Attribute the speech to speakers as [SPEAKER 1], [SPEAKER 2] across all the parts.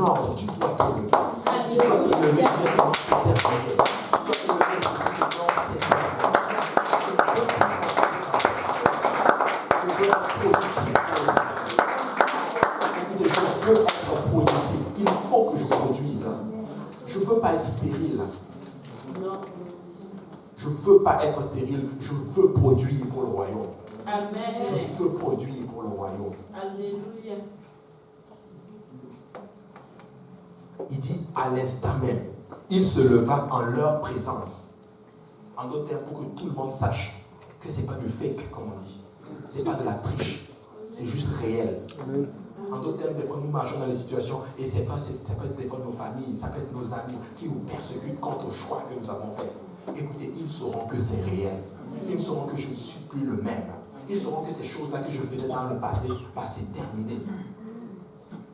[SPEAKER 1] ordre, tu dois te lever. Tu dois te lever et dire non, c'est terminé. Tu dois te lever et dire non, c'est terminé. Je veux être productif pour le Seigneur. Écoutez, je veux être productif. Il faut que je produise. Je ne veux pas être stérile. Je ne veux pas être stérile. Je veux produire pour le royaume.
[SPEAKER 2] Amen.
[SPEAKER 1] Je veux produire pour le royaume.
[SPEAKER 2] Alléluia.
[SPEAKER 1] Il dit à l'instant même, il se leva en leur présence. En d'autres termes, pour que tout le monde sache que ce n'est pas du fake, comme on dit. Ce n'est pas de la triche. C'est juste réel. En d'autres termes, des fois, nous marchons dans les situations et ça peut être des fois nos familles, ça peut être nos amis qui nous persécutent contre le choix que nous avons fait. Écoutez, ils sauront que c'est réel. Ils sauront que je ne suis plus le même. Ils sauront que ces choses-là que je faisais dans le passé, c'est terminé.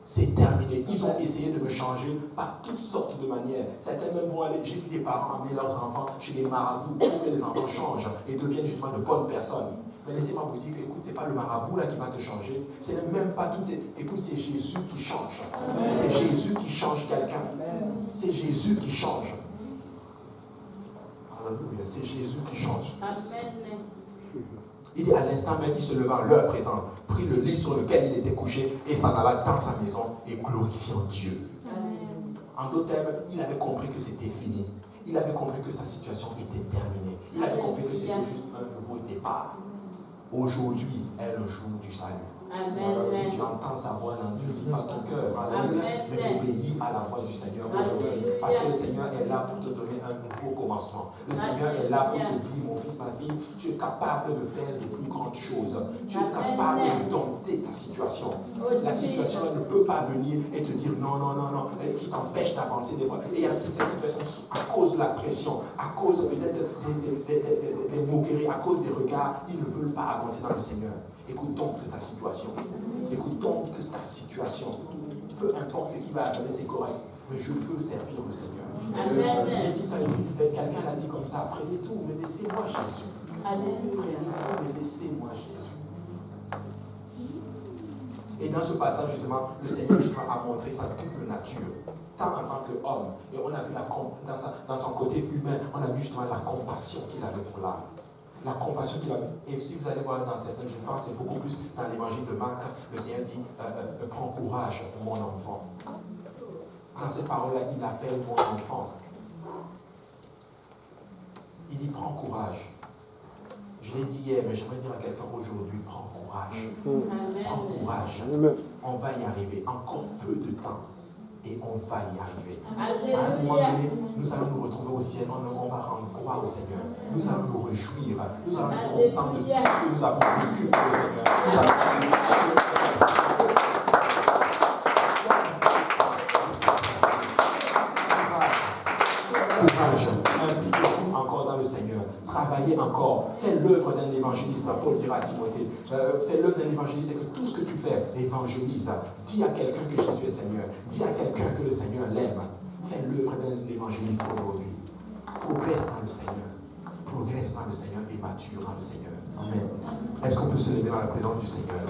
[SPEAKER 1] C'est terminé. Ils ont essayé de me changer par toutes sortes de manières. Certains même vont aller, j'ai vu des parents amener leurs enfants chez des marabouts pour que les enfants changent et deviennent justement de bonnes personnes. Mais laissez-moi vous dire que, écoute, ce n'est pas le marabout là qui va te changer. Ce n'est même pas toutes ces... Écoute, c'est Jésus qui change. C'est Jésus qui change quelqu'un. C'est Jésus qui change. Alléluia, c'est Jésus qui change.
[SPEAKER 2] Amen.
[SPEAKER 1] Il dit à l'instant même, il se leva en leur présence, prit le lit sur lequel il était couché et s'en alla dans sa maison et glorifiant Dieu.
[SPEAKER 2] Amen.
[SPEAKER 1] En d'autres termes, il avait compris que c'était fini. Il avait compris que sa situation était terminée. Il avait compris que c'était juste un nouveau départ. Aujourd'hui est le jour du salut.
[SPEAKER 2] Amen.
[SPEAKER 1] Si tu entends sa voix, n'endurcis pas ton cœur. Alléluia. Mais obéis à la voix du Seigneur aujourd'hui. Parce que le Seigneur est là pour te donner un nouveau commencement. Le Seigneur est là pour te dire, mon fils, ma fille, tu es capable de faire de plus grandes choses. Tu es capable de dompter ta situation. La situation ne peut pas venir et te dire non, qui t'empêche d'avancer des fois. Et il y a certaines personnes, à cause de la pression, à cause peut-être des moqueries, à cause des regards, ils ne veulent pas avancer dans le Seigneur. Écoute donc ta situation. Écoute donc ta situation. Peu importe ce qui va arriver, c'est correct. Mais je veux servir le Seigneur.
[SPEAKER 2] Amen.
[SPEAKER 1] Ne dis pas, quelqu'un l'a dit comme ça, prenez tout, mais laissez-moi Jésus.
[SPEAKER 2] Alléluia.
[SPEAKER 1] Prenez tout, mais laissez-moi Jésus. Et dans ce passage, justement, le Seigneur justement, a montré sa double nature. Tant en tant qu'homme, et on a vu dans son côté humain, on a vu justement la compassion qu'il avait pour l'âme. La compassion qu'il avait. Et si vous allez voir dans certaines, je pense, c'est beaucoup plus dans l'évangile de Marc, le Seigneur dit, prends courage, mon enfant. Dans ces paroles-là, il appelle mon enfant. Il dit, prends courage. Je l'ai dit hier, mais j'aimerais dire à quelqu'un aujourd'hui, prends courage. Prends courage. On va y arriver. Encore peu de temps. Et on va y arriver.
[SPEAKER 2] Alléluia.
[SPEAKER 1] À un moment donné, nous allons nous retrouver au ciel, on va rendre gloire au Seigneur. Nous allons nous réjouir. Nous allons être contents de tout ce que nous avons vécu pour le Seigneur. Nous allons courage, impliquez-vous encore dans le Seigneur. Travaillez encore. Fais l'œuvre d'un évangéliste. Paul dira à Timothée, fais l'œuvre d'un évangéliste, c'est que tout ce que tu fais, évangélise. Dis à quelqu'un que Jésus est Seigneur. Dis à quelqu'un que le Seigneur l'aime. Fais l'œuvre d'un évangéliste aujourd'hui. Progresse dans le Seigneur. Progresse dans le Seigneur et mature dans le Seigneur. Amen. Est-ce qu'on peut se lever dans la présence du Seigneur?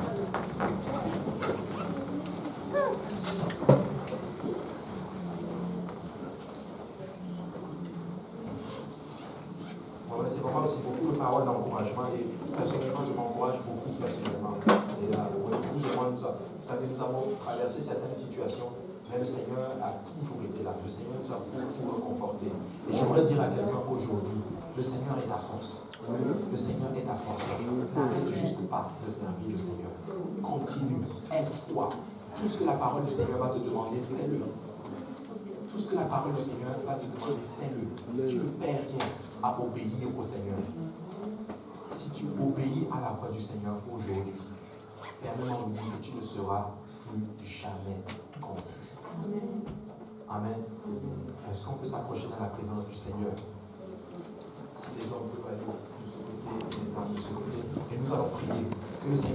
[SPEAKER 1] C'est vraiment aussi beaucoup de paroles d'encouragement et personnellement je m'encourage beaucoup personnellement. Et là, vous savez, nous avons traversé certaines situations, mais le Seigneur a toujours été là. Le Seigneur nous a beaucoup reconfortés. Et j'aimerais dire à quelqu'un aujourd'hui, le Seigneur est ta force. Le Seigneur est ta force. N'arrête juste pas de servir le Seigneur. Continue, aie foi. Tout ce que la parole du Seigneur va te demander, fais-le. Tout ce que la parole du Seigneur va te demander, fais-le. Tu ne perds rien à obéir au Seigneur. Si tu obéis à la voix du Seigneur aujourd'hui, permets-moi de dire que tu ne seras plus jamais confus. Amen. Est-ce qu'on peut s'approcher dans la présence du Seigneur? Si les hommes peuvent aller de ce côté et les dames de ce côté, et nous allons prier que le Seigneur